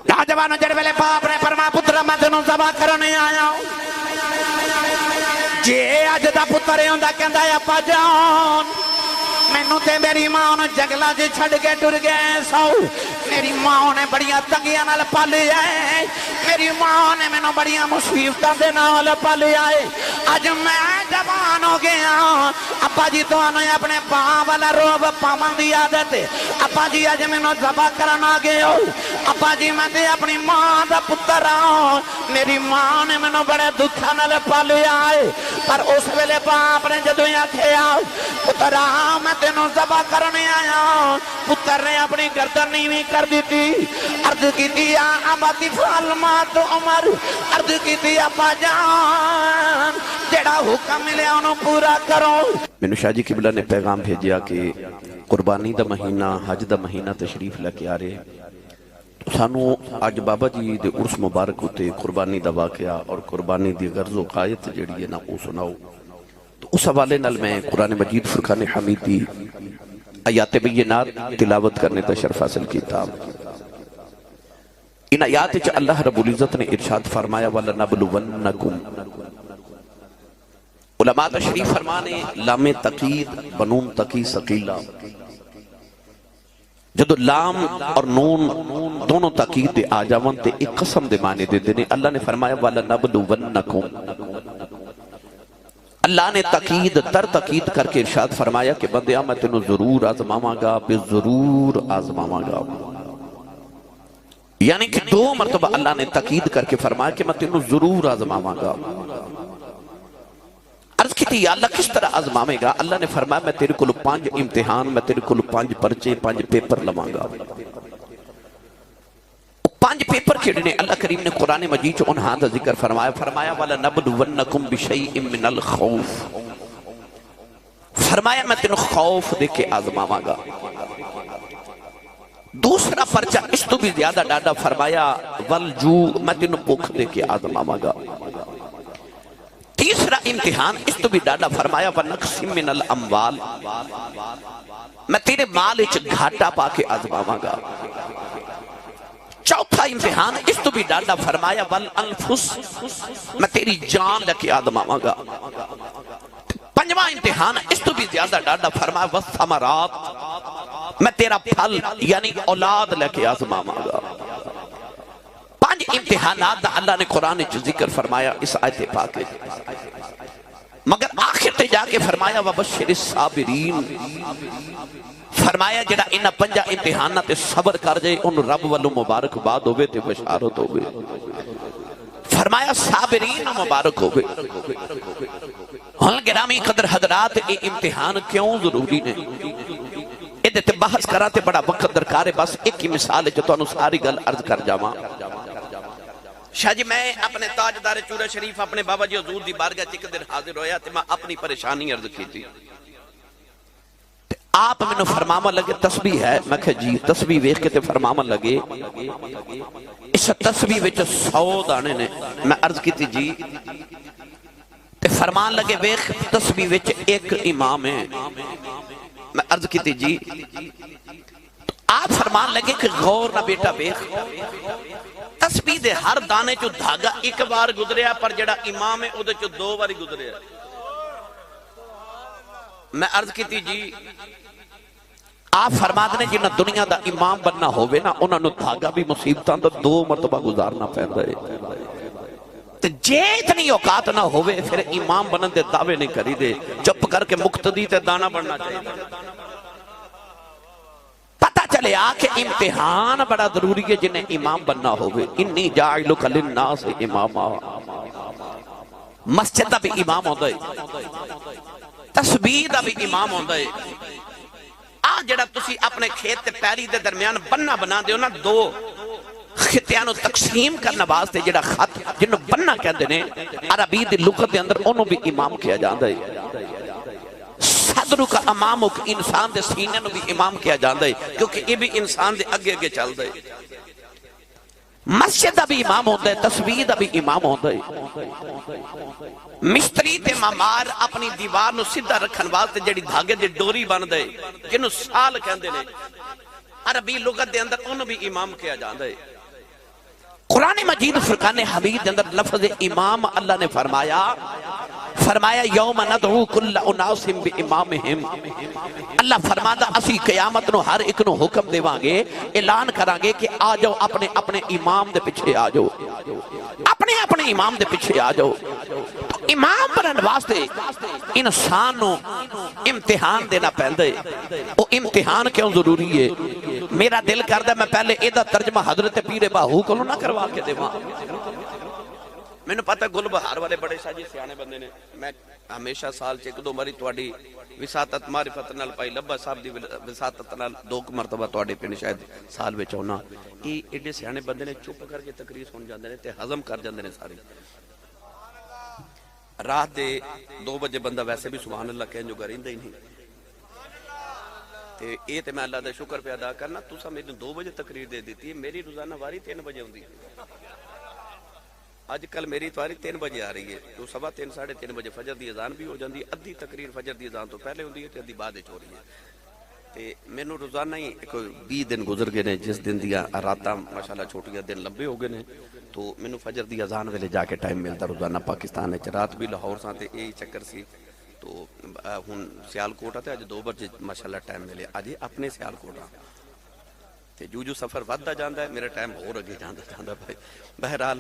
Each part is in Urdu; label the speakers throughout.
Speaker 1: نوجوانوں جڑ ویلے باپ نے فرمایا پتر میں تینوں ذبح کرنے آیا جے اج دا پتر ہوندا کہندا ہے ابا جان مینوں تے میری ماں نے جنگلاں وچ چھڈ کے ٹر گئے سو میری ماں نے بڑیاں تنگیاں نال پالیا ہے میری ماں نے مینوں بڑیاں مصیبتاں دے نال پالیا ہے اج میں جوان ہو گیا ابا جی تانوں اپنے باں والا روب پاون دی عادت ہے ابا جی اج مینوں ذبح کرن آ گئے ہو ابا جی میں تے اپنی ماں دا پتر ہاں میری ماں نے مینوں بڑے دکھاں نال پالیا ہے پر اس ویلے باپ نے جدوں آکھیا پتر میں تینوں ذبح کرنے آیا پتر نے اپنی گردن نیویں کر دیتی عرض کیتی یا ابا فعل ما تؤمر عرض کیتی ابا جان جڑا حکم ملیا انہوں پورا کرو
Speaker 2: مینوں شاہ جی قبلہ نے پیغام بھیجیا کہ قربانی دا مہینہ حج دا مہینہ تشریف لے کے آ رہے سانو آج بابا جی دے عرس مبارک ہوتے قربانی دا واقعہ اور قربانی دی غرض و قائد جڑی ہے نا وہ سناؤ تو اس حوالے نال میں قرآن مجید فرقان حمید دی آیات بینات تلاوت کرنے تا شرف حاصل کیتا ان آیات چ اللہ رب العزت نے ارشاد فرمایا وَلَنَبْلُوَنَّكُمْ علماء تشریف فرمانے لام تقید بنون تقی ثقیلہ جدو لام اور نون دونوں تقید دے آ جاون تے ایک قسم دے معنی دے دینے اللہ نے فرمایا وَلَنَبْلُوَنَّكُمْ اللہ نے تقید تر تقید کر کے ارشاد فرمایا کہ بندیا میں تینوں ضرور آزماواں گا بے ضرور آزماواں گا یعنی کہ دو مرتبہ اللہ نے تقید کر کے فرمایا کہ میں تینوں ضرور آزماواں گا عرض کی تھی یا اللہ کس طرح آزماوے گا اللہ نے فرمایا میں تیرے کل 5 امتحان میں تیرے کل 5 پرچے 5 پیپر لواں گا 5 پیپر کھڑنے اللہ کریم نے قرآن مجید چو انہاں دا ذکر فرمایا وَلَنَبْلُوَنَّكُمْ بِشَيْءٍ مِّنَ الْخَوْفِ فرمایا میں تینوں خوف دے کے آزماواں گا دوسرا پرچہ اس تو بھی زیادہ ڈاڈا فرمایا وَالْجُوء میں تینوں بھوک دے کے آزماواں گا تیسرا امتحان اس تو بھی ڈاڈا فرمایا وَنَقْسِمْ مِّنَ الْأَمْوَالِ میں تیرے مال اچھ گھاٹا پا کے آزماواں گا چوتھا امتحان اس تو بھی ڈاڈا فرمایا وَالْأَنفُسِ میں تیری جان لکے آزماواں گا پنجواں امتحان اس تو بھی زیادہ ڈاڈا فرمایا وَالثَّمَرَاتِ میں تیرا پھل یعنی اولاد لکے آزماواں گا 5 امتحانات دا اللہ نے قرآن جو ذکر فرمایا اس آیت پاک مگر آخر تے جا کے فرمایا وَبَشِّرِ الصَّابِرِينَ فرمایا جڑا انہا 5 امتحانات صبر کر جائے ان رب والو مبارک باد ہوئے تے بشارت ہوئے فرمایا صابرین مبارک ہوئے گرامی قدر حضرات اے امتحان کیوں ضروری نے ادھے تے بحث کراتے بڑا وقت درکار ہے بس ایک ہی مثال ہے جو تو انہوں ساری گل عرض کر جاواں شاہ جی میں اپنے تاجدار چورہ شریف اپنے بابا جی حضور دی بارگاہ چک دن حاضر ہویا تے میں اپنی پریشانی عرض کی تھی آپ میں نے فرماما لگے تسبیح ہے میں کہا جی تسبیح ویخ کے تے فرماما لگے اس تسبیح ویچ 100 دانے نے میں عرض کی تھی جی تے فرمان لگے ویخ تسبیح ویچ ایک امام ہے میں عرض کی تھی جی آپ فرمان لگے کہ غور نہ بیٹا ویخ تسبیح دے ہر دانے چو دھاگا ایک بار گزریا پر جڑا امام ہے او دے چو 2 باری گزریا میں عرض کی تھی جی آپ فرماتے ہیں جنہاں دنیا دا امام بننا ہوئے نا انہاں نو دھاگا بھی مصیبتاں دا 2 مرتبہ گزارنا پہندا ہے جے اتنی اوقات نہ ہوئے پھر امام بنن دے دعوے نہیں کری دے چپ کر کے مقتدی تے دانا بننا چاہیے پتہ چلے آکے امتحان بڑا ضروری ہے جنہیں امام بننا ہوئے انی جاعلک للناس اماما مسجد دا بھی امام ہوتا ہے تسبیح دا بھی امام ہوتا ہے جڑا تسی اپنے کھیت تے پیری دے درمیان بننا بنا دے ہو نا 2 خطیانو تقسیم کرنا واسطے جڑا خط جنہوں بننا کہتے ہیں عربی دی لغت دے اندر انہوں بھی امام کیا جاندہ ہے صدرو کا امامو کہ انسان دے سینے نو بھی امام کیا جاندہ ہے کیونکہ یہ بھی انسان دے اگے اگے چل دے مسجد دا بھی امام ہوتا ہے تسبیح دا بھی امام ہوتا ہے مستری تے مامار اپنی دیوار نو سدھا رکھن واسطے جڑی دھاگے دے ڈوری بن دے جنہوں سال کہندے نے عربی لغت دے اندر انہوں بھی امام کیا جاندہ ہے قرآن مجید فرقان حمید کے اندر لفظ امام اللہ نے فرمایا یوم ندعو کل اناس بامامہم، اللہ فرماتا اسی قیامت نو ہر ایک نو حکم دیواں گے، اعلان کراں گے کہ آ جاؤ اپنے اپنے امام دے پیچھے آ جاؤ، اپنے اپنے امام دے پیچھے آ جاؤ۔ امام بنن واسطے انسان نو امتحان دینا پہندے، وہ امتحان کیوں ضروری ہے؟ میرا دل کردہ میں پہلے ایدہ ترجمہ حضرت پیر باہو کو نہ کروا کے دیواں۔ میں نے پتا گل بہار والے بڑے ساجی سیانے بندے نے، میں ہمیشہ سال چیک دو مری توڑی وساطت معرفت نال پائی لبا صاحب دی وساطت نال دو مرتبہ توڑی پینی شاید سال بے چونا، یہ ایڈے سیانے بندے نے چپ کر کے تقریر سن جاندے نے تے حضم کر جاندے نے ساری۔ رات دے 2 بجے بندہ ویسے بھی سبحان اللہ کہیں جو گریندہ ہی نہیں، تے اے تے میں اللہ دا شکر پہ ادا کرنا، تو سا میرے 2 بجے تقریر دے دیتی ہے، میری روزانہ واری 3 بجے ہوندی ہے۔ آج کل میری تواری 3 بجے آ رہی ہے، تو سوا 3 ساڑھے 3 بجے فجر دی اذان بھی ہو جاندی ہے، ادھی تقریر فجر دی اذان تو پہلے ہوندی ہے تے ادھی بعد ہو رہی ہے۔ تے میں نو روزانہ ہی کوئی 20 دن گزر گئے نے، جس دن دیا راتاں ماشاءاللہ چھوٹیاں دن لمبے ہو گئے نے، تو میں نو فجر دی اذان ویلے جا کے ٹائم ملتا روزانہ پاکستان ہے، رات بھی لاہور ساں تے یہی چکر سی، تو ہن سیال کوٹ آتے، آج 2 بجے ماشاءاللہ ٹائم ملے، آج اپنے سیال کوٹ آ تے جو سفر ودھدا جاندا ہے، میرا ٹائم ہور اگے جاندا بھائی۔ بہرحال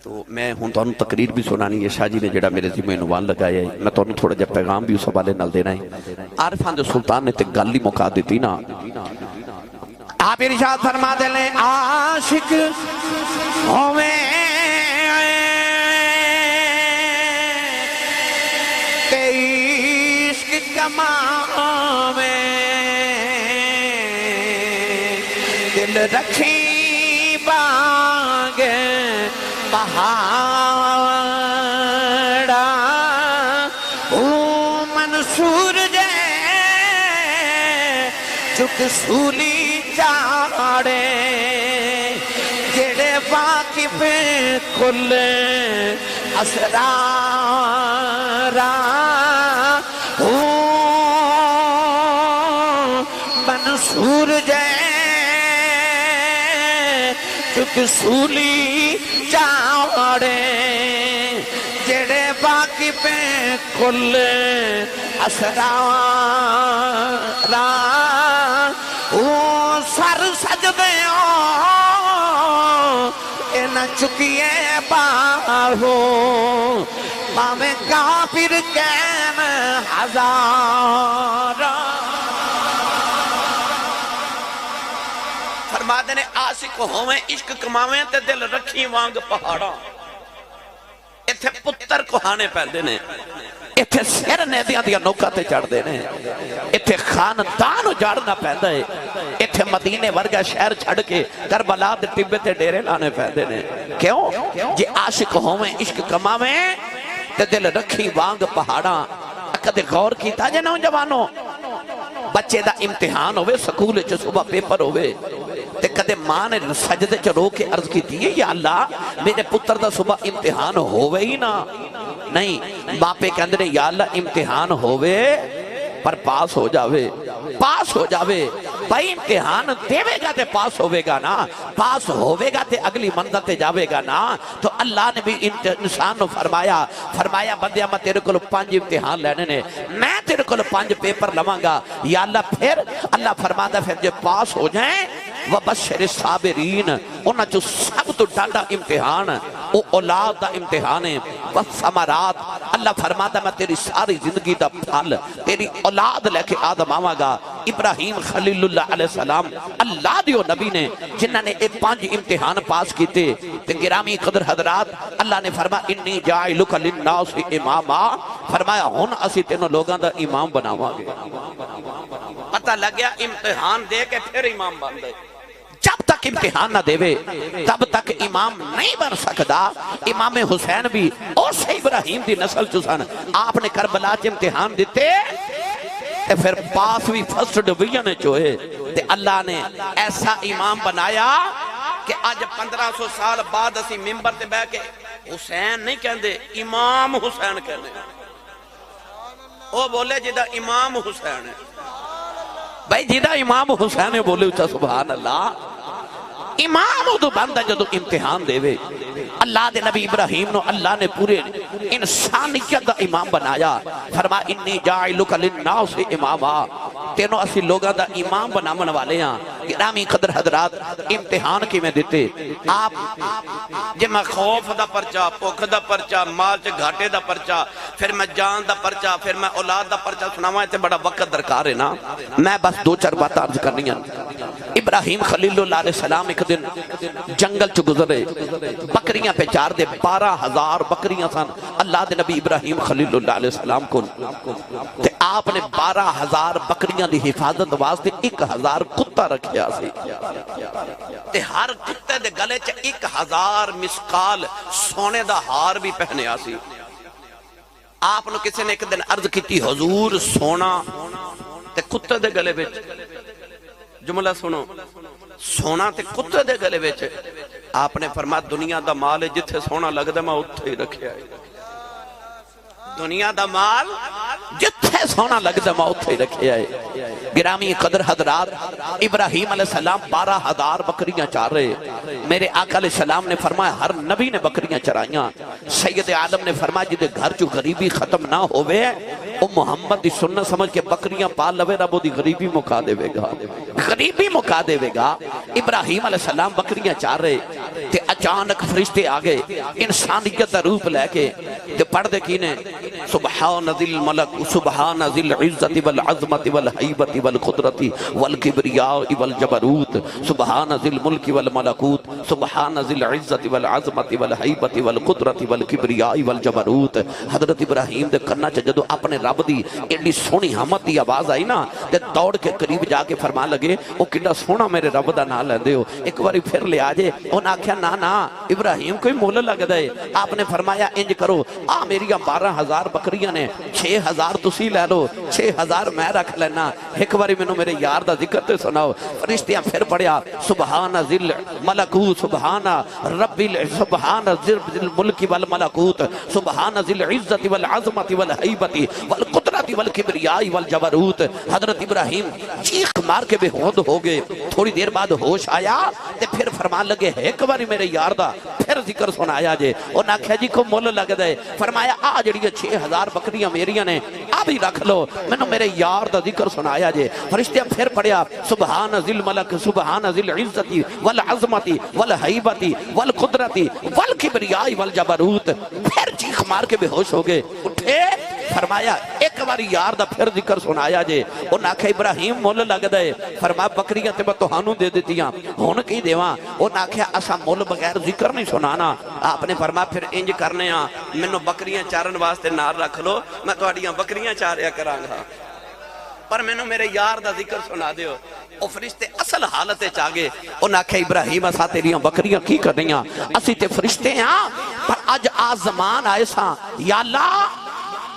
Speaker 2: تو میں ہن تانوں تقریر بھی سنانی ہے، شاہ جی نے جڑا میرے ذمہ عنوان لگایا ہے، میں تانوں تھوڑا جہا پیغام بھی اس حوالے نال دینا ہے۔ عارفان دے سلطان نے تے گل ہی مکا دتی نا،
Speaker 1: آپ ارشاد فرما دے لیں عاشق ہوویں تے عشق کماویں، دل رکھی بانگ پہاڑا او منصور جے چک سولی چاڑے، جڑے واقف کھل اسرارا او منصور جے چک سولی چاڑے، جڑے باقی پہ کھل اسرارا او سر سجدیوں اے نہ چکیے باہو، مامے کافر کین ہزارہ۔
Speaker 2: فرما دے نے عاشق ہوویں عشق کماویں تے دل رکھی وانگ پہاڑا، ایتھے پتر کوہانے پہندے نے، ایتھے سر نیدیاں دیا نوکا تے چڑھ دے نے، ایتھے خاندان جاڑنا پہندہ ہے، ایتھے مدینے ورگا شہر چھڑ کے کربلا دے ٹبے تے ڈیرے لانے پہندے نے۔ کیوں؟ جے عاشق ہوویں عشق کماویں تے دل رکھی وانگ پہاڑا۔ کدے غور کیتا جے نوجوانوں، بچے دا امتحان ہوئے، سکول چ صبح پیپر ہوئے، تے کدے ماں نے سجدے چ رو کے عرض کی دیئے یا اللہ میرے پتر دا صبح امتحان ہوئے ہی نا، نہیں باپے کے اندرے یا اللہ امتحان ہوئے پر پاس ہو جاوے، پاس ہو جاوے۔ بھائی امتحان دیوے گا تے پاس ہوئے گا نا، پاس ہوئے گا تے اگلی منزل تے جاوے گا نا۔ تو اللہ نے بھی انسان نو فرمایا بندیا میں تیرے کل 5 امتحان لینے نے، میں تیرے کل 5 پیپر لواں گا یا اللہ۔ پھر اللہ فرماتا پھر جو پاس ہو جائیں وَبَشِّرِ الصَّابِرِينَ، انہاں جو سب تو ڈاڈا امتحان او اولاد دا امتحان ہے، وَالثَّمَرَاتِ، اللہ فرماتا میں تیری ساری زندگی دا پھل تیری اولاد لے کے آدم آواں گا۔ ابراہیم خلیل اللہ علیہ السلام اللہ دیو نبی نے جنہاں نے 5 امتحان پاس کیتے، تے گرامی قدر حضرات اللہ نے فرمایا انی جاعلک للناس اماما، فرمایا ہن اسی تینوں لوگاں دا امام بناواں گے۔ پتہ لگ گیا امتحان دے کے پھر امام بن گئے، جب تک امتحان نہ دے تب تک امام نہیں بن سکتا۔ امام حسین بھی اور سے ابراہیم دی نسل چسن، آپ نے کربلا چ امتحان دیتے تے پھر پاس بھی فرسٹ ڈویژن چوئے، تے اللہ نے ایسا امام بنایا کہ آج 1500 سال بعد اسی ممبر تے بیٹھ کے حسین نہیں کہندے، امام حسین کہنے، وہ بولے جدہ امام حسین ہے، بھائی جدہ امام حسین ہے بولے اچھا سبحان اللہ۔ امام ادو بنتا جدو امتحان دے وے اللہ دے نبی ابراہیم نو اللہ نے پورے انسانیت دا امام بنایا فرما انی جاعلک للناس اماما تینوں اسی لوگاں دا امام بنامن والے ہاں گرامی قدر حضرات امتحان کی میں دیتے آپ
Speaker 3: جے میں خوف دا پرچا پوکھ دا پرچا مال چ گھاٹے دا پرچا پھر میں جان دا پرچا پھر میں اولاد دا پرچا سناواں تے بڑا وقت درکار ہے نا
Speaker 2: میں بس دو چار بات عرض کرنی ہیں ابراہیم خلیل اللہ علیہ السلام ایک دن جنگل چ گزرے بکریاں پہ چار دے 12,000 بکریاں سن اللہ دے نبی ابراہیم خلیل اللہ علیہ السلام کو تے آپ نے 12,000 بکریاں دی حفاظت واسطے 1,000 کتا رکھیا سی
Speaker 3: تے ہر کتے دے گلے چ 1,000 مسکال سونے دا ہار بھی پہنیا سی آپ نو کسی نے ایک دن عرض کیتی حضور سونا تے کتے دے گلے وچ جملہ سنو سونا تے کتے دے گلے وچ آپ نے فرمایا دنیا دا مال ہے جتھے سونا لگدا میں اتھے ہی رکھیا ہے دنیا دا مال
Speaker 2: جتھے سونا لگدا میں اتھے ہی رکھیا ہے گرامی قدر حضرات ابراہیم علیہ السلام 12,000 بکریاں چار رہے میرے آقا علیہ السلام نے فرمایا ہر نبی نے بکریاں چرائیاں سید عالم نے فرمایا جدے گھر جو غریبی ختم نہ ہوئے او محمد دی سنت سمجھ کے بکریاں پال لوے رب دی غریبی مکا دے گا غریبی مکا دے گا ابراہیم علیہ السلام بکریاں چار رہے تے اچانک فرشتے آگے انسانیت دا روپ لے کے تے پڑھ دے کینے سبحان ذی الملک سبحان ذی العزت والعظمت والحیبت والقدرت والکبریاء والجبروت سبحان ذی الملک والملکوت سبحان ذی العزت والعظمت والحیبت والقدرت والکبریاء والجبروت حضرت ابراہیم دے کرنا چا جدو اپنے رب دی ایڈی سونی حمد دی آواز آئی نا تے دوڑ کے قریب جا کے فرما لگے او کڈا سونا میرے رب دا نام لیندے ہو ایک باری پھر لے آجے انہاں آکھیا نا ابراہیم کوئی مول لگ دے آپ نے فرمایا انج کرو میری 12,000 بکریاں نے 6,000 تسی لے لو 6,000 میں رکھ لینا ایک باری میں میرے یار دا ذکر تے سناؤ فرشتیاں پھر پڑھیا سبحان ذی الملکوت سبحان رب سبحان ذی الملک والملکوت سبحان ذی العزت والعظمت والحیبت والقدرت والکبریاء والجبروت حضرت ابراہیم چیخ مار کے بے ہوند ہو گئے تھوڑی دیر بعد ہوش آیا تے پھر فرمان لگے ایک باری میرے یار دا پھر ذکر سنایا جے اور ناکھیا جی کو مول لگ دے فرمایا جڑی 6,000 بکریاں میریاں نے بھی رکھ لو میں نے میرے یار دا ذکر سنایا جے فرشتیاں پھر پڑھیا سبحان ذی الملک سبحان ذی العزت والعظمت والحیبت والقدرت والکبریاء والجبروت پھر چیخ مار کے بے ہوش ہو گئے اٹھے فرمایا ایک باری یار دا پھر ذکر سنایا جے انہاں آکھیا ابراہیم مول لگ دے فرمایا بکریاں تے میں تہانوں دے دیتیاں ہن کی دیواں انہاں آکھیا اسا مول بغیر ذکر نہیں سنانا آپ نے فرمایا پھر انج کرنے ہاں مینوں بکریاں چارن واسطے نال رکھ لو میں تہاڈیاں بکریاں چاریا کراں گا پر مینوں میرے یار دا ذکر سنا دیو او فرشتے اصل حالت وچ آ گئے انہاں آکھیا ابراہیم اسا تیریاں بکریاں کی کرنیاں اسی تے فرشتے ہاں پر اج آزمان آئے ساں یا اللہ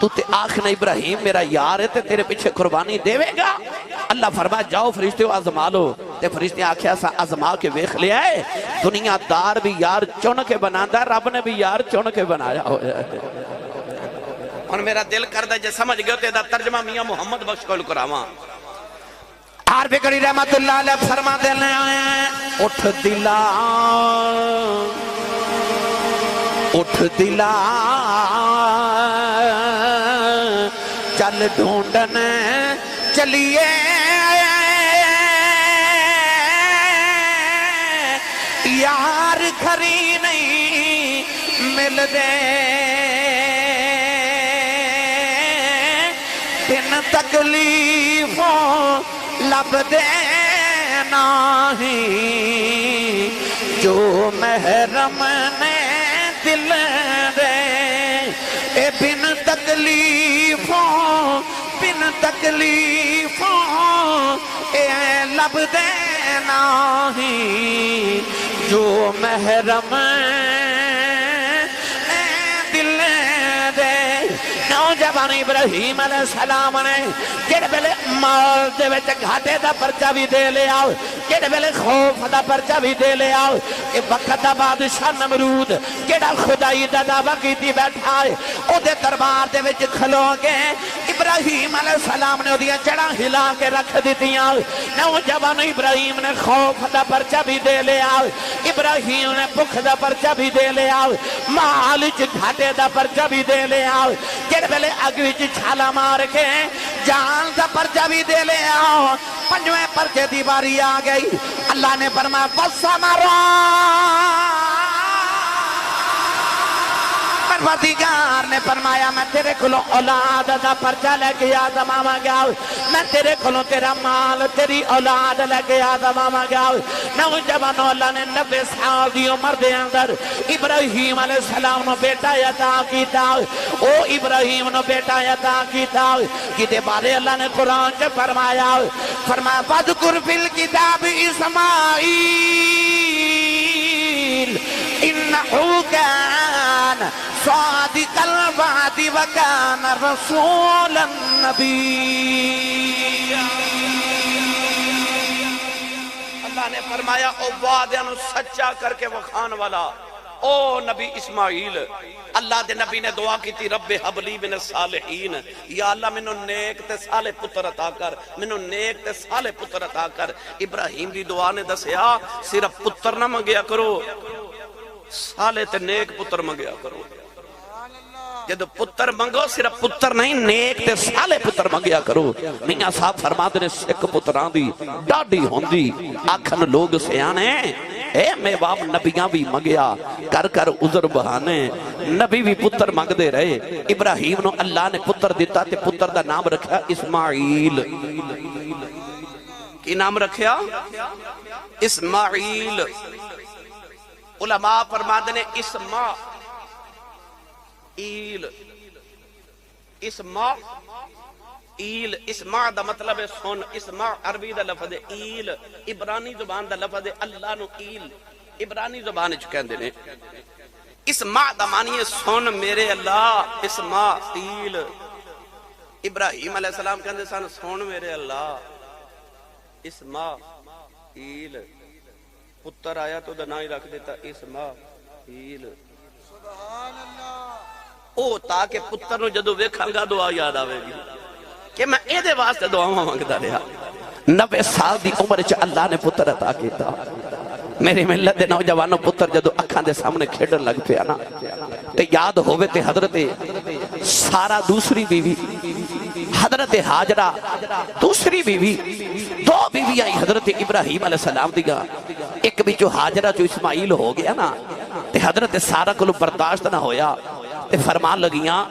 Speaker 2: تو تے آخنا ابراہیم میرا یار ہے تے تیرے پیچھے قربانی دے گا اللہ فرما جاؤ فرشتے آزما لو تے فرشتے آکھیا سا آزما کے ویکھ لیا ہے دنیا دار بھی یار چن کے بناتا ہے رب نے بھی یار چن کے بنایا ہوا ہے
Speaker 3: اور میرا دل کردہ جے سمجھ گئے تے دا ترجمہ میاں محمد بخش کو کراواں
Speaker 1: عارف کری رحمت اللہ علیہ فرما دینے اٹھ دلا اٹھ دلا چل ڈھونڈن چلیے یار کھری نہیں مل دے بن تکلیفوں لب دے نہیں جو محرم نے دل دے اے بن تکلیفوں اے لب دے نہیں جو محرم دل دے نوجوان ابراہیم علیہ السلام نے کہڑے ویلے مال دے وچ گھاٹے دا پرچہ بھی دے لے آؤ کہڑے ویلے خوف دا پرچہ بھی دے لے آؤ کہ وقت دا بادشاہ نمرود کہڑا خدائی دا دعویٰ کیتی بیٹھا ہے او دے دربار دے وچ کھلو گے ابراہیم علیہ السلام نے دیا جڑا ہلا کے رکھ دیتیاں نوجوان ابراہیم نے خوف دا پرچہ بھی دے لیا ابراہیم نے بھوک دا پرچہ بھی دے لیا مال گھاٹے دا پرچہ بھی دے لیا جڑ ویلے اگ وچ چھالا مار کے جان دا پرچہ بھی دے لیا پنجویں پرچے دی باری آ گئی اللہ نے فرمایا وَالثَّمَرَاتِ پروردگار نے فرمایا میں تیرے کھلوں اولاد دا پرچہ لے کے آدم آواں گا میں تیرے کھلوں تیرا مال تیری اولاد لے کے آدم آواں گا نوجوان اللہ نے 90 سال دی عمر دے اندر ابراہیم علیہ السلام نو بیٹا عطا کیتا او ابراہیم نو بیٹا عطا کیتا کدے بارے اللہ نے قرآن چ فرمایا وَاذْكُرْ فِي الْكِتَابِ إِسْمَاعِيلَ إِنَّهُ كَانَ صادق الوعد وكان رسولا نبيا
Speaker 3: اللہ نے فرمایا او وعدے نو سچا کر کے وکھان والا او نبی اسماعیل اللہ دے نبی نے دعا کی تھی رب حبلی من الصالحین یا اللہ منو نیک تے صالح پتر عطا کر منو نیک تے صالح پتر عطا کر ابراہیم دی دعا نے دسیا صرف پتر نہ منگیا کرو صالح تے نیک پتر منگیا کرو جب پتر منگو صرف پتر نہیں نیک تے صالح پتر منگیا کرو میاں صاحب فرماتے نے سکھ پتران دی ڈاڈی ہوندی آکھن لوگ سیانے اے میں باپ نبیاں بھی منگیا کر کر عذر بہانے نبی بھی پتر منگ دے رہے ابراہیم نو اللہ نے پتر دیتا تے پتر دا نام رکھا اسماعیل کی نام رکھیا اسماعیل علماء فرماتے نے اسماع دا مطلب ہے سن اسماع عربی دا لفظ ہے ایل عبرانی زبان دا لفظ ہے اللہ نو ایل عبرانی زبان وچ کہندے نے اسماع دا معنی ہے سن میرے اللہ اسماع ایل ابراہیم علیہ السلام کہندے سن سن میرے اللہ اسماع ایل پتر آیا تو دا ہی رکھ دیتا اسماعیل سبحان اللہ او تاکہ پتر نو جدو ویکھاں گا دعا یاد آوے گی کہ میں اے دے واسطے دعاواں منگدا رہا 90 سال دی عمر چ اللہ نے پتر عطا کیتا میری ملت دے نوجوانوں پتر جدو اکھاں دے سامنے کھیڈن لگ پیا نا تے یاد ہووے تے حضرت سارا دوسری بیوی حضرت حاجرہ دوسری بیوی دو بیوی آئی حضرت ابراہیم علیہ السلام دیگا ایک بھی جو حاجرہ جو اسماعیل ہو گیا نا تے حضرت سارا کو برداشت نہ ہویا تے فرمان لگیاں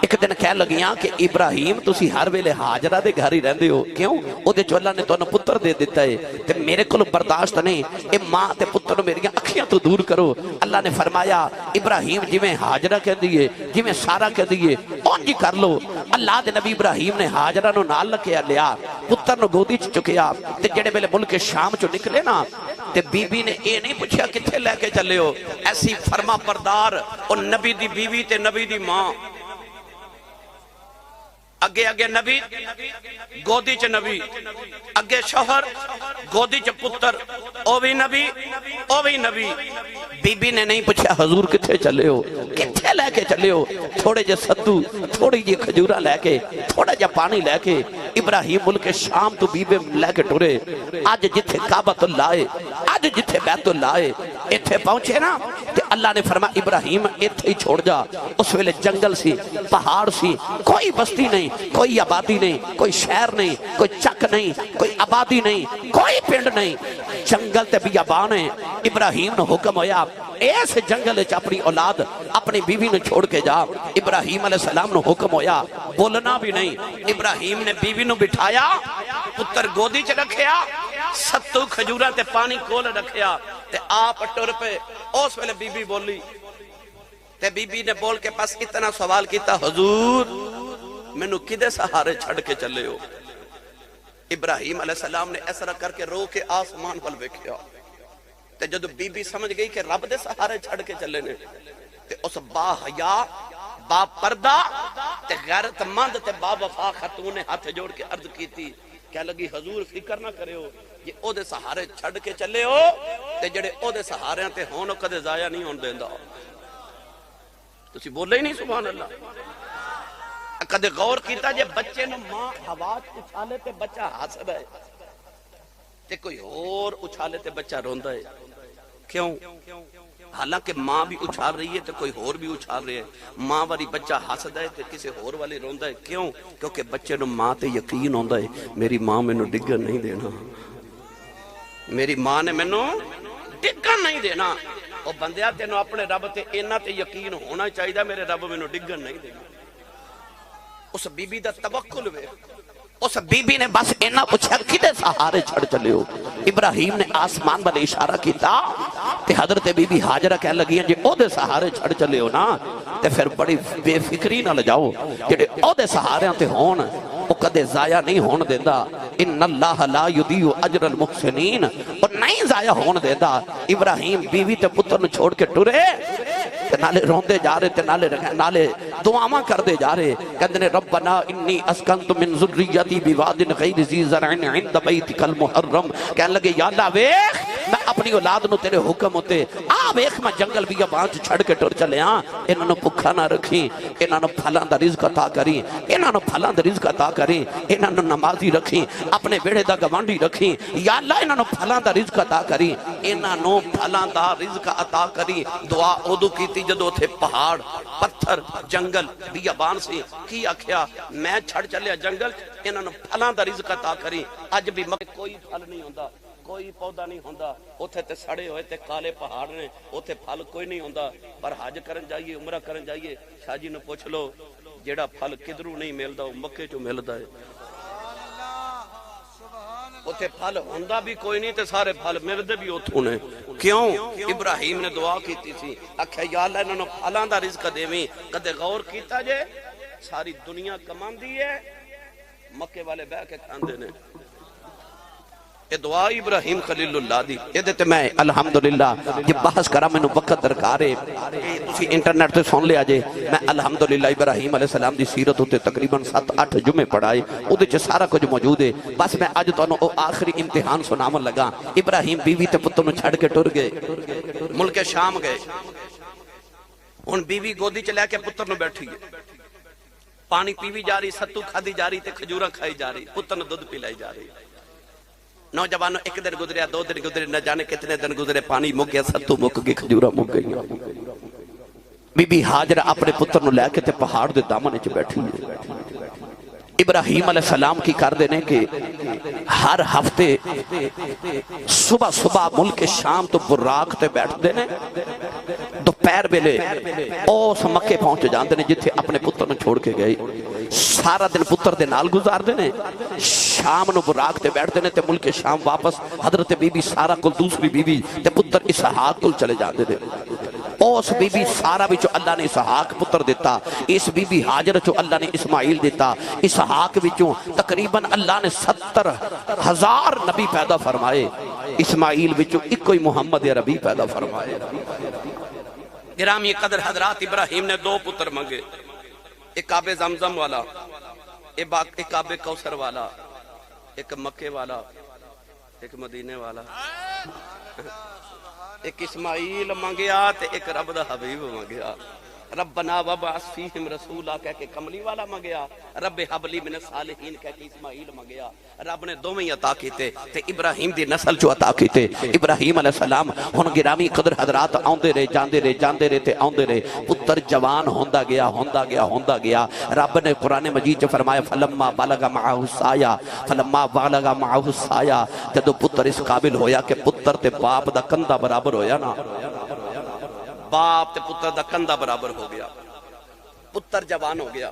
Speaker 3: ایک دن کہہ لگیاں کہ ابراہیم تسی ہر ویلے حاجرہ دے گھر ہی رہندے ہو کیوں او دے جو اللہ نے تو پتر دے دیتا ہے تے میرے کو برداشت نہیں اے ماں تے پتر میری اکھیاں تو دور کرو اللہ نے فرمایا ابراہیم جی میں حاجرہ کہہ دیئے جی میں سارا کہہ دیئے اون جی کر لو اللہ دے نبی ابراہیم نے حاجرہ نو نال لکیا لیا پتر نو گودی چکیا تے جڑے ویلے ملک شام چو نکلے نا تے بی بی نے اے نہیں پوچھا کتھے لے کے چلے ہو ایسی فرما بردار اور نبی دی بیوی تے نبی دی ماں اگے اگے نبی گودی چ نبی اگے شوہر گودی چ پتر او بھی نبی بی بی نے نہیں پوچھا حضور کتھے چلے ہو کتھے لے کے چلے ہو تھوڑے جے ستو تھوڑی جی کھجورہ لے کے تھوڑا جا پانی لے کے ابراہیم ملک شام تو بی بی لے کے ٹرے آج جتھے کعبۃ اللہ ہے آج جتھے بیت اللہ ہے ایتھے پہنچے نا تے اللہ نے فرمایا ابراہیم ایتھے ہی چھوڑ جا اس ویلے جنگل سی پہاڑ سی کوئی بستی نہیں کوئی آبادی نہیں کوئی شہر نہیں کوئی چک نہیں کوئی آبادی نہیں کوئی پنڈ نہیں جنگل تے بیابان ہے ابراہیم نے حکم ہویا ایس جنگل وچ اپنی اولاد اپنی بیوی نے چھوڑ کے جا ابراہیم علیہ السلام نے حکم ہویا بولنا بھی نہیں ابراہیم نے بیوی نو بٹھایا پتر گودی چ رکھیا ستو کھجورا تے پانی کول رکھیا تے آپ ٹر پہ اس ویلے بی بی بولی تے بی بی نے بول کے پاس اتنا سوال کیتا حضور مینوں کدے سہارے چھڑ کے چلے ہو ابراہیم علیہ السلام نے ایسا کر کے رو کے آسمان ول ویکھیا تے جدو بی بی سمجھ گئی کہ رب دے سہارے چھڑ کے چلے نے تے اس با حیا با پردہ تے غیرت مند تے با وفا خاتون نے ہاتھ جوڑ کے عرض کی تھی کیا لگی حضور فکر نہ کرے ہو یہ او دے سہارے چھڑ کے چلے ہو تے جڑے او دے سہارے تے ہون کدے ضائع نہیں ہون دیندا تسی بولے ہی نہیں سبحان اللہ کدے غور کیتا جے بچے نو ماں ہوا اچھالے تے بچہ ہسدا ہے تے کوئی اور اچھالے تے بچہ روندا ہے کیوں؟ حالانکہ ماں بھی اچھال رہی ہے تو کوئی اور بھی اچھال رہی ہے ماں والی بچہ ہسدا ہے تے کسی اور والے روندا ہے کیوں؟ کیونکہ بچے نو ماں تے یقین ہوندا ہے میری ماں مینوں ڈگن نہیں دینا میری ماں نے مینوں ڈگن نہیں دینا او بندیا تینوں اپنے رب تے اینا تے یقین ہونا چاہیے میرے رب مینوں ڈگن نہیں دینا اس بی بی دا توکل وے
Speaker 2: اس بی بی نے بس اینا پوچھا کدے سہارے چھڑ چلے ہو ابراہیم نے آسمان والے اشارہ کیتا تے حضرت بی بی حاجرہ کہہ لگی ہیں جے او دے سہارے چھڑ چلے ہو نا تے پھر بڑی بے فکری نہ لجاؤ جڑے او دے سہارے تے ہون او کدے ضائع نہیں ہون دیندا ان اللہ لا یضیع اجر المحسنین اور نہیں ضائع ہون دیندا ابراہیم بیوی تے پتر نو چھوڑ کے ٹرے تے نالے روندے جا رہے تے نالے دعاواں کردے جا رہے کہندے نے ربنا انی اسکنت من ذریتی بواد غیر ذی زرع عند بیتک المحرم کہنے لگے یا اللہ ویکھ میں اپنی اولاد نو تیرے حکم ہوتے ویکھ میں جنگل بھی بانچ چھڑ کے ٹر چلے ہاں انہاں نو بھکھا نہ رکھی انہاں نو پھلاں دا رزق عطا کری انہاں نو پھلاں دا رزق عطا کری انہاں نو نمازی رکھی اپنے بیڑے دا گوانڈی رکھی یا اللہ انہاں نو پھلاں دا رزق عطا کری انہاں نو پھلاں دا رزق عطا کری دعا اودو کیتی جدو تھے پہاڑ پتھر جنگل بیابان سے کی آکھیا میں چھڑ چلیا جنگل انہاں نو پھلاں دا رزق عطا کری اج بھی کوئی پھل نہیں ہوندا کوئی پودا نہیں ہوندا اوتھے تے سڑے ہوئے تے کالے پہاڑ نے اوتھے پھل کوئی نہیں ہوندا پر حج کرن جائیے عمرہ کرن جائیے شاہ جی نو پوچھ لو جیڑا پھل کدھروں نہیں ملدا او مکے چوں ملدا ہے اوتھے پھل ہوندا بھی کوئی نہیں تے سارے پھل ملدے بھی اوتھوں نے کیوں ابراہیم نے دعا کیتی سی آکھیا یا اللہ انہاں نو پھلاں دا رزق دیویں کدے غور کیتا جے ساری دنیا کماندی ہے مکے والے بیٹھ کے کھاندے نے یہ دعا ابراہیم خلیل اللہ دی یہ دیتے میں الحمدللہ یہ بحث کرا میں نے وقت درکارے تسی انٹرنیٹ تے سن لیا جے میں الحمدللہ ابراہیم علیہ السلام دی سیرت ہوتے تقریباً 7-8 جمعے پڑھائے او دے چھ سارا کچھ موجود ہے بس میں آج تو انہوں آخری امتحان سنامن لگا ابراہیم بیوی تے پتر نو چھڑ کے ٹر گئے
Speaker 3: ملک شام گئے ان بیوی گودی چلے کے پتر نو بیٹھی گئے پانی پیوی جا رہی ستو کھادی جا رہی تے کھجورہ کھائی جا رہی پتر نو دودھ پلائی جا رہی نوجوانوں ایک دن گزریا 2 دن گزرے نہ جانے کتنے دن گزرے پانی مک گیا ستو مک گئی کھجورہ مک گئی بی بی حاجرہ اپنے پتر نو لے کے تے پہاڑ دے دامن وچ بیٹھی ہے ابراہیم علیہ السلام کی کر دینے کہ ہر ہفتے صبح صبح ملک شام تو براق تے بیٹھ دینے دوپہر ویلے اوس مکے پہنچ جاندے نے جتھے اپنے پتر نو چھوڑ کے گئے سارا دن پتر دے نال گزار دینے شام نو براق تے بیٹھ دینے تے ملک شام واپس حضرت بی بی سارا کل دوسری بی بی تے پتر اسحاق کل چلے جاندے نے اس بی بی سارا بچو اللہ نے اسحاق پتر دیتا اس بی بی حاجر چو اللہ نے اسماعیل دیتا اسحاق بچو تقریباً اللہ نے 70,000 نبی پیدا فرمائے اسماعیل بچو ایک کوئی محمد عربی پیدا فرمائے گرامی قدر حضرات ابراہیم نے 2 پتر مانگے ایک آب زمزم والا ایک آب کوثر والا ایک مکے والا ایک مدینے والا ایک اسماعیل مانگیا تے ایک رب دا حبیب مانگیا ربنا وبعث فیہم رسولا کہہ کے کملی والا مانگیا رب حبلی من الصالحین کہہ کے اسماعیل مانگیا رب نے دوویں عطا کیتے تے ابراہیم دی نسل چو عطا کیتے ابراہیم علیہ السلام ہن گرامی قدر حضرات آوندے رہے جاندے رہے تے آوندے رہے پتر جوان ہوندا گیا رب نے قرآن مجید چ فرمایا فلما بلغ معه السعی جدو پتر اس قابل ہویا کہ پتر تے باپ دا کندھا برابر ہویا نا باپ تے پتر دا کندھا برابر ہو گیا پتر جوان ہو گیا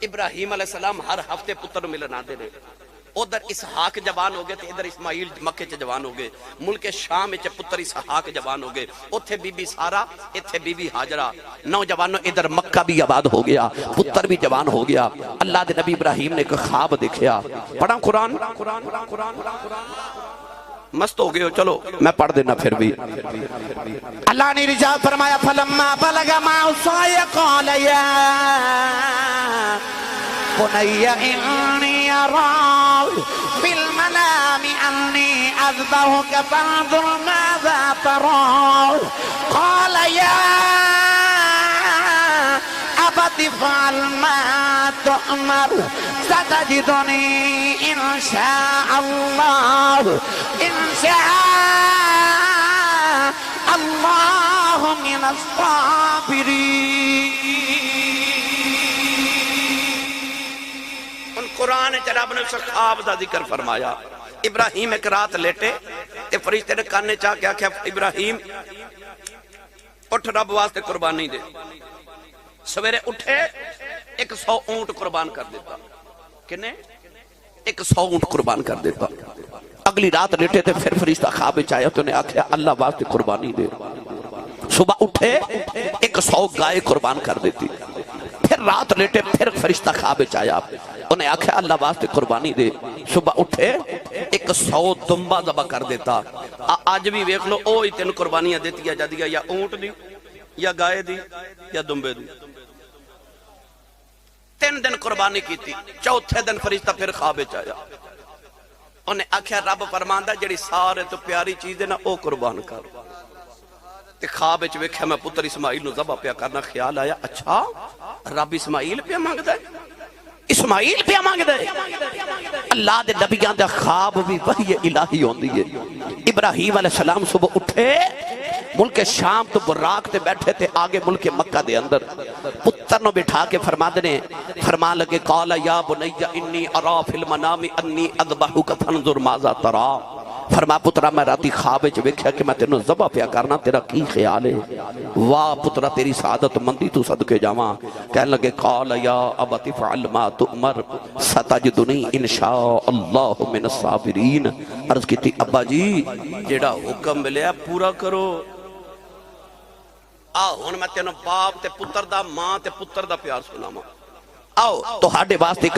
Speaker 3: ابراہیم علیہ السلام ہر ہفتے پتر ملن آتے رہے ادھر اسحاق جوان ہو گئے تے ادھر اسماعیل مکے چ جوان ہو گئے ملک شام وچ پتر اسحاق جوان ہو گئے اوتھے بی بی سارا ایتھے بی بی حاجرہ نوجوانوں ادھر مکہ بھی آباد ہو گیا پتر بھی جوان ہو گیا اللہ دے نبی ابراہیم نے ایک خواب دیکھیا پڑھا قرآن مست ہو گئے ہو چلو میں پڑھ دینا پھر بھی
Speaker 1: اللہ نے رجاء فرمایا فلما بلغ معه السعی قال یا بنی انی ارى بالمنام انی اذبحك فانظر ماذا ترى قال یا ابا أبت افعل ما تؤمر ستجدني إن شاء الله من الصابرين.
Speaker 3: ان قرآن رب نے اس خواب دا ذکر فرمایا. ابراہیم ایک رات لیٹے تے فرشتے نے کانے چاہ کے آکھیا ابراہیم اٹھ رب واسطے قربانی دے. سویرے اٹھے 100 اونٹ قربان کر دیتا. کنے 100 اونٹ قربان کر دیتا. اگلی رات لیٹے تے پھر فرشتہ خواب وچ آیا تو نے آکھیا اللہ واسطے قربانی دے. صبح اٹھے 100 گائے قربان کر دیتی. پھر رات لیٹے پھر فرشتہ خواب وچ آیا انہیں آکھیا اللہ واسطے قربانی دے. صبح اٹھے 100 دمبا ذبح کر دیتا. آج بھی ویکھ لو اوہی 3 قربانیاں دیتی جادیاں یا اونٹ دی یا گائے دی یا دمبے دی. 3 دن قربانی کیتی. چوتھے دن فرشتہ پھر خواب وچ آیا انہیں آکھیا رب فرماندا جڑی سارے تو پیاری چیز ہے نا او قربان کر. تے خواب وچ ویکھیا میں پتر اسماعیل نو ذبح پیا کرنا. خیال آیا اچھا رب اسماعیل پیا مانگدا ہے اسماعیل پیا مانگدا ہے. اللہ دے نبیاں دا خواب بھی وحی الہی ہوندی ہے. ابراہیم علیہ السلام صبح اٹھے ملک شام تو براق تے بیٹھے تھے آگے ملک مکہ دے اندر پتر نو بٹھا کے فرمان لگے قال یا بنی انی ارا فی المنام انی اذبحک فانظر ماذا ترى. فرما پترا میں راتی خواب وچ ویکھیا کہ میں تینوں ذبح پیا کرنا تیرا کی خیال ہے. واہ پترا تیری سعادت مندی تو صدقے جاواں. کہنے لگے قال یا ابت افعل ما تؤمر ستجدنی انشاء اللہ من الصابرین. عرض کی تھی ابا جی جیڑا حکم ملیا پورا کرو. آؤ ہن میں تینوں باپ تے پتر دا ماں تے پتر دا پیار سناواں. آؤ تو ہاڈے واسطے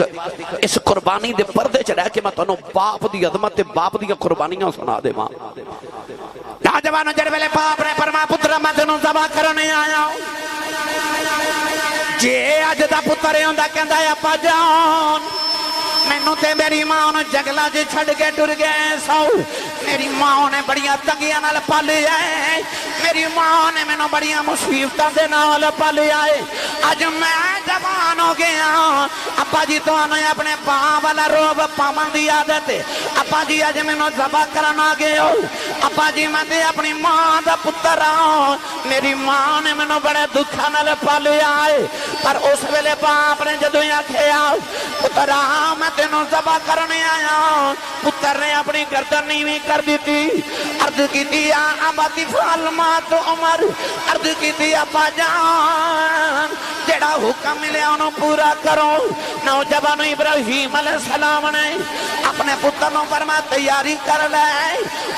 Speaker 3: اس قربانی دے پردے چ رہ کے میں تانوں باپ دی عظمت تے باپ دی قربانیاں سنا دیواں.
Speaker 1: نوجوانوں جڑ ویلے باپ نے فرمایا پتر میں تینوں ذبح کرنے آیا ہوں. جے اج دا پتر ہوندا کہندا ہے ابا جان مینوں تے میری ماں نوں جنگلاں وچ چھڈ کے ٹر گئے سو. میری ماں نے بڑیاں تنگیاں نال پالیا ہے. میری ماں نے مینوں بڑیاں مصیبتاں دے نال پالیا ہے. اج میں جوان ہو گیا ابا جی تانوں اپنے باں والا روب پاون دی عادت ہے. ابا جی اج مینوں ذبح کرن آ گئے ہو. ابا جی میں تے اپنی ماں دا پتر ہاں. میری ماں نے مینوں بڑے دکھاں نال پالیا ہے. پر اس ویلے باپ نے جدوں آکھیا پتر میں تینوں ذبح کرنے آیا. پتر نے اپنی گردن نیویں کر دیتی. عرض کیتی یا ابت افعل ما تؤمر. عرض کیتی ابا جان جڑا حکم ملیا انہوں پورا کرو. نوجوان ابراہیم علیہ السلام نے اپنے پتر نوں فرمایا تیاری کر لے.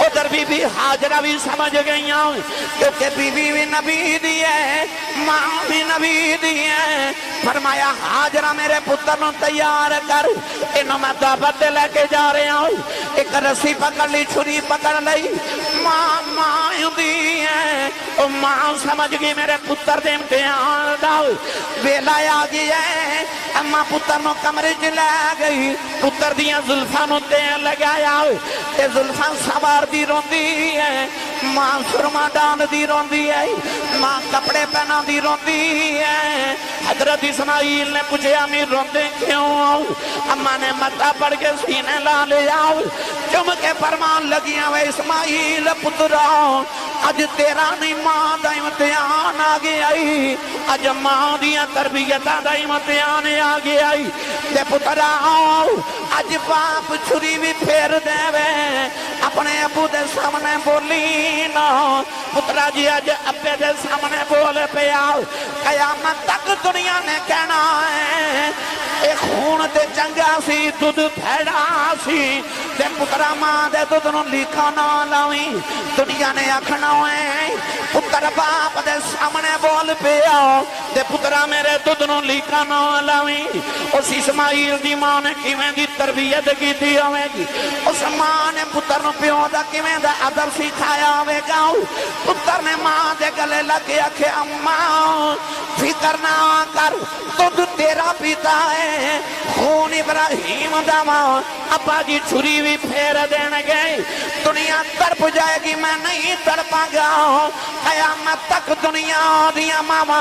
Speaker 1: ادھر بی بی ہاجرہ بھی سمجھ گئیاں کیونکہ بی بی بھی نبی دی ہے ماں بھی نبی دی ہے. فرمایا ہاجرہ میرے پتر نوں تیار کر انہوں میں دعوت دے لے کے جا رہے ہوں. ایک رسی پکڑ لی چھری پکڑ لی. ماں ہوندی ہے او ماں سمجھ گئی میرے پتر دے امتحان دا ویلا آ گئی ہے. اما پتر نو کمرے چ لے گئی. پتر دیاں زلفاں نو تیل لگایا تے زلفاں سوار دی روندی ہے. ماں سرما ڈال دی روندی ہے. ماں کپڑے پہنا دی روندی ہے. حضرت اسماعیل نے پوچھا امی روندے کیوں؟ اما نے متھا پڑھ کے سینے لا لیا. چم کے فرمان لگیاں وے اسماعیل پترا اج تیرا نہیں ماں دا امتحان آ گیا. اج ماں دیاں تربیتاں دا امتحان آ گیا. تے پترا اج باپ چھری بھی پھیر دے وے اپنے ابو دے سامنے بولی نا. پترا جی اج ابے دے سامنے بول پیا. قیامت تک دنیا نے کہنا ہے اے خون تے چنگا سی دودھ پھیڑا سی. تے پترا ماں دے دودھ نوں لیکھا نہ لاویں. دنیا نے آکھنا ہے پتر باپ دے سامنے بول پیا تے پترا میرے دودھ نوں لیکھا نہ لاویں. اس اسماعیل دی ماں نے کیویں دی تربیت کیتی ہوے گی. اس ماں نے پتر نوں پیو دا کیویں دا ادب سکھایا ہوے گا. پتر نے ماں دے گلے لگ کے آکھے اماں فکر نہ کر دودھ تیرا پیتا ہے خون ابراہیم دا. ماں ابا جی چھری بھی پھیر دین گئے. دنیا تڑپ جائے گی میں نہیں تڑپاں گا. قیامت تک دنیا دیاں ماما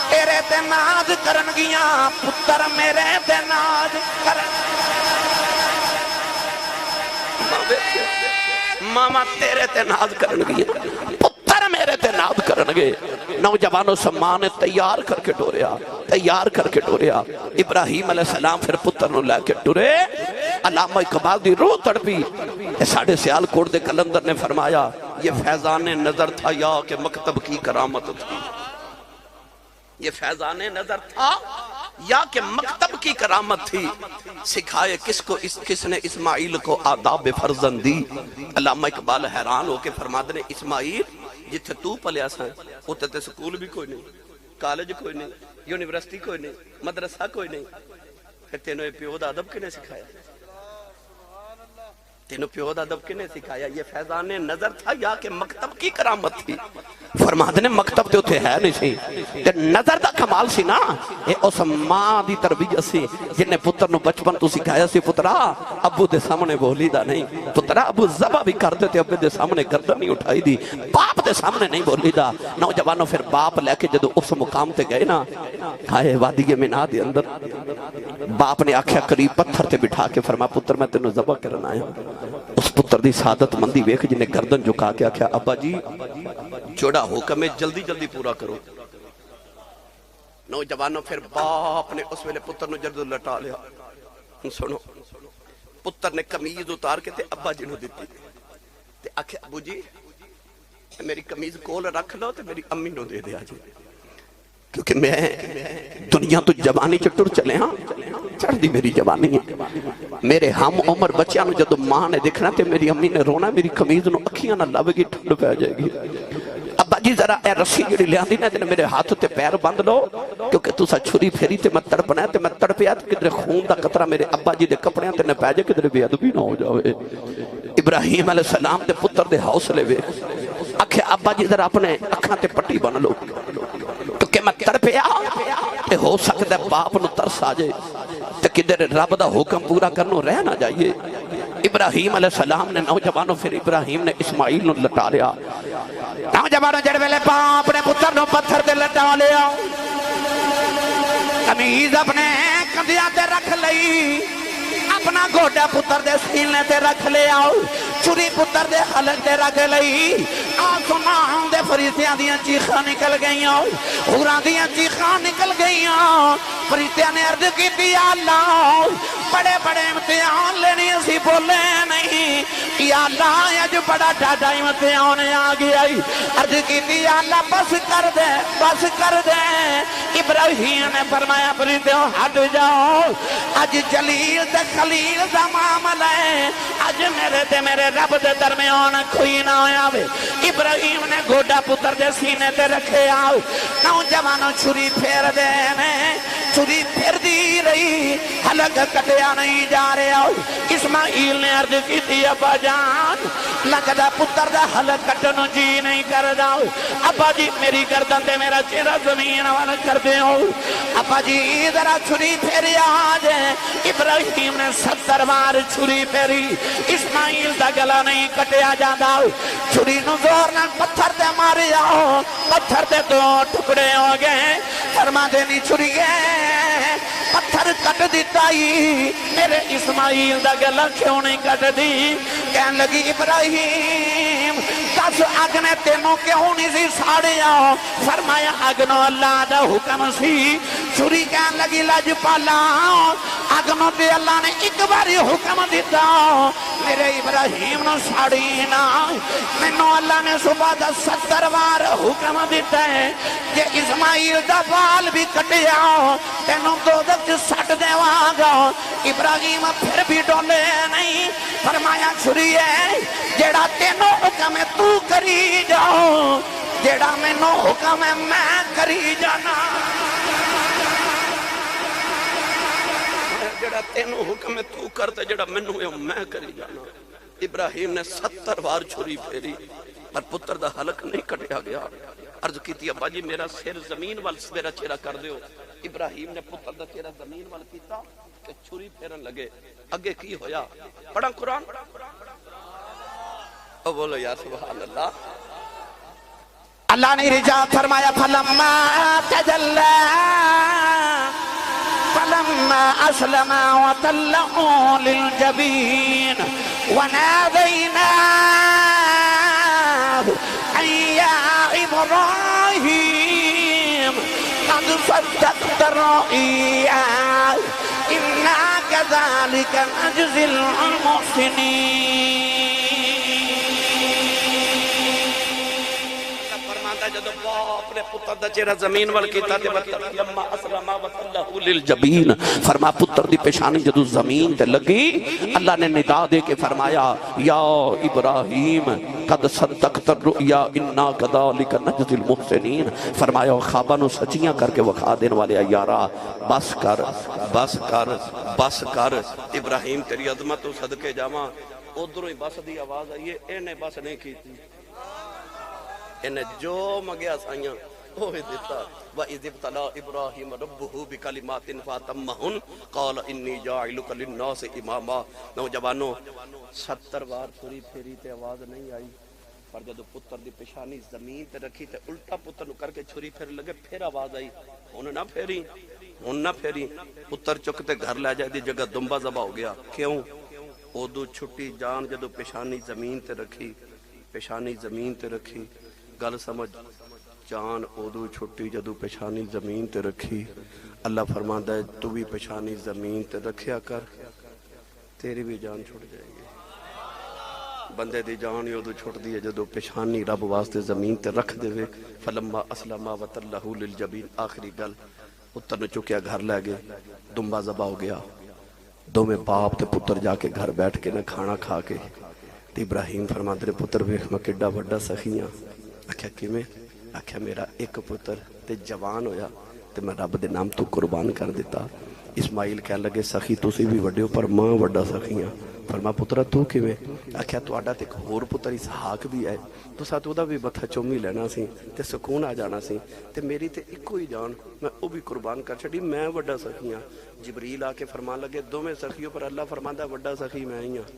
Speaker 1: تیرے تے ناز کرن گیاں پتر میرے تے ناز کرن
Speaker 2: ماما تیرے تے ناز کرن گیا پتر میرے تے ناز کرن گے نوجوانوں سمان نے تیار کر کے ڈوریا ابراہیم علیہ السلام پھر پتر نو لے کے ٹرے علامہ اقبال دی روح تڑپی ساڑھے سیال کوٹ دے کلندر نے فرمایا یہ فیضان نظر تھا یا کہ مکتب کی کرامت تھی یہ فیضان نظر تھا یا کہ مکتب کی کرامت تھی سکھائے کس نے اسماعیل کو آداب فرزندی علامہ اقبال حیران ہو کے فرماتے نے اسماعیل جتھے تو پلیا سائیں اتھے تے سکول بھی کوئی نہیں کالج کوئی نہیں یونیورسٹی کوئی نہیں مدرسہ کوئی نہیں پھر تینوں پیو دا ادب کنے سکھایا تینوں پیو دا ادب کنے سکھایا یہ فیضان نظر تھا یا کہ مکتب کی کرامت تھی فرماتے نے مکتب تے اتھے ہے نہیں سی تے نظر دا کمال سی نا اس ماں دی تربیت سی جن نے پتر نو بچپن تو سکھایا سی پترا ابو دے سامنے بولی دا نہیں پترا ابو ذبح بھی کر دیتے ابو دے سامنے گردن نہیں اٹھائی دی باپ دے سامنے نہیں بولی دا نوجوانوں پھر باپ لے کے جدو اس مقام تے گئے نا کھائے وادی مینا دے اندر باپ نے آکھیا قریب پتھر تے بٹھا کے فرما پتر میں تینوں ذبح کرنا آیا اس پتر دی سعادت مندی ویکھ جنہیں گردن جھکا کے آکھیا ابا جی جوڑا حکم ہے جلدی جلدی پورا کرو نوجوانوں پھر باپ نے اس ویلے پتر نو جلد لٹا لیا سنو پتر نے کمیز اتار کے تے ابا جی نو دیتی تے آکھے ابو جی میری کمیز کول رکھ لو تے میری امی نو دے دیا جی کیونکہ میں دنیا تو جوانی چٹر چلے ہاں چڑھ دی میری جوانی ہے میرے ہم عمر بچیاں نو جدو ماں نے دیکھنا تے میری امی نے رونا میری کمیز نو اکھیاں نہ لو گی ٹھنڈ پہ جائے گی ابا جی ذرا اے رسی جڑی لے آندی نا تے میرے ہاتھ تے پیر بند لو کیونکہ تسا چھری پھیری تے میں تڑپنا ہے تے میں تڑپیا تے کدھر خون دا قطرہ میرے ابا جی دے کپڑیاں تے نہ پہ جائے کدھر بے ادبی نہ ہو جاوے ابراہیم علیہ السلام دے پتر دے حوصلے وے آکھے ابا جی ذرا اپنے اکھاں تے پٹی بن لو کیونکہ میں تڑپیا تے ہو سکتا ہے باپ نو ترس آ جائے تے کدھر رب دا حکم پورا کرنو رہ نہ جائیے ابراہیم علیہ السلام نے نوجوانوں پھر ابراہیم نے اسماعیل نو لٹا لیا
Speaker 1: نوجوانوں جڑ ویلے باپ نے پتر نو پتھر تے لٹا لیا کمیز اپنے کندھیاں تے رکھ لئی اپنا گوڈا پتر دے سینے تے رکھ لیا چھری پتر دے حلق تے رکھ لئی آسمان دے فرشتیاں دیاں چیخاں نکل گئیاں حوراں دیاں چیخاں نکل گئیاں فرشتیاں نے عرض کی یا اللہ بڑے بڑے امتحان لینی اسی بولے نہیں یا اللہ اج بڑا ڈاڈا امتحان آ گیا عرض کی یا اللہ بس کر دے ابراہیم نے فرمایا فرشتیوں ہٹ جاؤ اج جلیل تے خلیل دا معاملہ ہے اج میرے تے میرے رب دے درمیان کوئی نہ ہویا وے ابراہیم نے گوڈا پتر دے سینے تے رکھے آؤ نوجوانوں چھری پھیر دے نے چھری پھر دی رہی حلق کٹیا نہیں جا رہے آؤ اسماعیل نے عرض کی تھی ابا جان لگدا پتر دا حلق کٹنو جی نہیں کر داؤ ابا جی میری گردن تے میرا چہرہ زمین والا کر دے ہو ابا جی ذرا چھری پھیری آج ابراہیم نے 70 بار چھری پھیری اسماعیل دا گلا نہیں کٹیا جاندہ چھری نو زور نہ پتھر تے ماری آؤ پتھر تے 2 ٹکڑے ہو گئے فرما دینی چھری گئے پتھر کٹ دیتا ہی میرے اسماعیل دا گلا کیوں نہیں کٹ دی کہن لگی ابراہیم دس اگ نے تینوں کیوں نہیں سی ساڑیا فرمایا اگنو اللہ دا حکم سی چھری کہن لگی لج پالا اگنو تے اللہ نے ایک باری حکم دیتا میرے ابراہیم نو ساڑی نا مینوں اللہ نے صبح دا 70 بار حکم دیتا ہے کہ اسماعیل دا بال بھی کٹیا تینوں دوزخ سٹ دیواں گا ابراہیم پھر بھی ڈولے نہیں فرمایا چھری ہے جیڑا تینوں حکم ہے تو کری جاؤ جیڑا مینوں حکم ہے میں کری جانا
Speaker 2: جڑا تینوں حکم ہے تو کرتے جڑا منو ہے میں کری جانا ابراہیم نے 70 بار چھری پھیری پر پتر دا حلق نہیں کٹیا گیا عرض کی تھی ابا جی میرا سر زمین وال میرا چہرہ کر دیو ابراہیم نے پتر دا چہرہ زمین وال کیتا کہ چھری پھیرن لگے اگے کی ہویا پڑھا قرآن او بولو یا سبحان اللہ
Speaker 1: اللہ نے رجا فرمایا فلما تجلى فلما أسلم وتله للجبين وناديناه أن يا إبراهيم قد صدقت الرؤيا إنا كذلك نجزي المحسنين
Speaker 3: جدو باپ نے پتر دا چہرہ زمین وال کیتا تے لما اسلم وتلہ للجبین فرما پتر دی پیشانی جدو زمین تے لگی اللہ نے ندا دے کے فرمایا یا ابراہیم قد صدقت الرؤیا انا کذالک نجزی المحسنین فرمایا خواباں نو سچیاں کر کے وکھا دین والے یارا بس کر بس کر بس کر ابراہیم تیری عظمت تو صدقے جاواں ادھروں ہی بس دی آواز آئی ہے اینے بس نہیں کیتی انہیں جو مگیا سائیاں ہوئے دیتا وَإِذِ ابْتَلَىٰ إِبْرَاهِيمَ رَبُّهُ بِكَلِمَاتٍ فَأَتَمَّهُنَّ قَالَ إِنِّي جَاعِلُكَ لِلنَّاسِ إِمَامًا نوجوانوں 70 بار چھری پھیری تے آواز نہیں آئی پر جدو پتر دی پیشانی زمین تے رکھی تے الٹا پتر نو کر کے چھری پھیر لگے پھر آواز آئی انہیں نہ پھیری پتر چکتے گھر لے جائے دی جگہ دمبا زبا ہو گیا کیوں اودو چھٹی جان جدو پیشانی زمین تے رکھی گل سمجھ جان اودو چھٹی جدو پیشانی زمین تے رکھی اللہ فرماتا ہے تو بھی پیشانی زمین تے رکھیا کر تیری بھی جان چھٹ جائے گی بندے دی جان اودو چھٹ دی ہے جدو پیشانی رب واسطے زمین تے رکھ دے وے فلما اسلم وتلہ للجبین آخری گل پتر نے چکیا گھر لے گئے دمبا ذبح ہو گیا دو میں باپ تے پتر جا کے گھر بیٹھ کے نہ کھانا کھا کے تے ابراہیم فرماتے رہے پتر ویکھ میں کڈا بڑا سخیاں آکھیا کیویں آکھیا میرا ایک پتر تے جوان ہویا تے میں رب دے نام تو قربان کر دیتا اسماعیل کہنے لگے سخی تسی بھی وڈے ہو پر ماں وڈا سخیاں فرما پترا تو کیویں آکھیا تہاڈا تے ایک ہور پتر اسحاق بھی ہے تو ساتھ دا بھی متھا چومی لینا سی تے سکون آ جانا سی تے میری تے ایکو ہی جان میں او بھی قربان کر چھڈی میں وڈا سخیاں جبریل آ کے فرمان لگے دوویں سخیوں پر اللہ فرماندا وڈا سخی میں ہی ہاں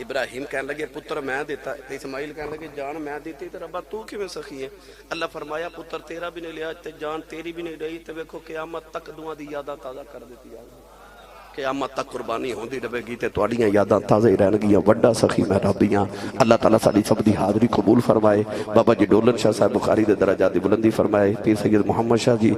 Speaker 3: ابراہیم کہنے لگے پتر میں دیتا تے اسماعیل کہنے لگے جان میں دیتی تے ربا تو کیویں سخی ہے اللہ فرمایا پتر تیرا بھی نہیں لیا تے جان تیری بھی نہیں رہی تے ویکھو قیامت تک دعا دی یاداں تازہ کر دیتی ہے قیامت تک قربانی ہوندی رہے گی تے تواڈیاں یاداں تازہ ہی رہن گیاں وڈا سخی میں ربیاں اللہ تعالیٰ ساری سب دی حاضری قبول فرمائے بابا جی ڈولن شاہ صاحب بخاری دے درجات دی بلندی فرمائے پیر سید محمد شاہ جی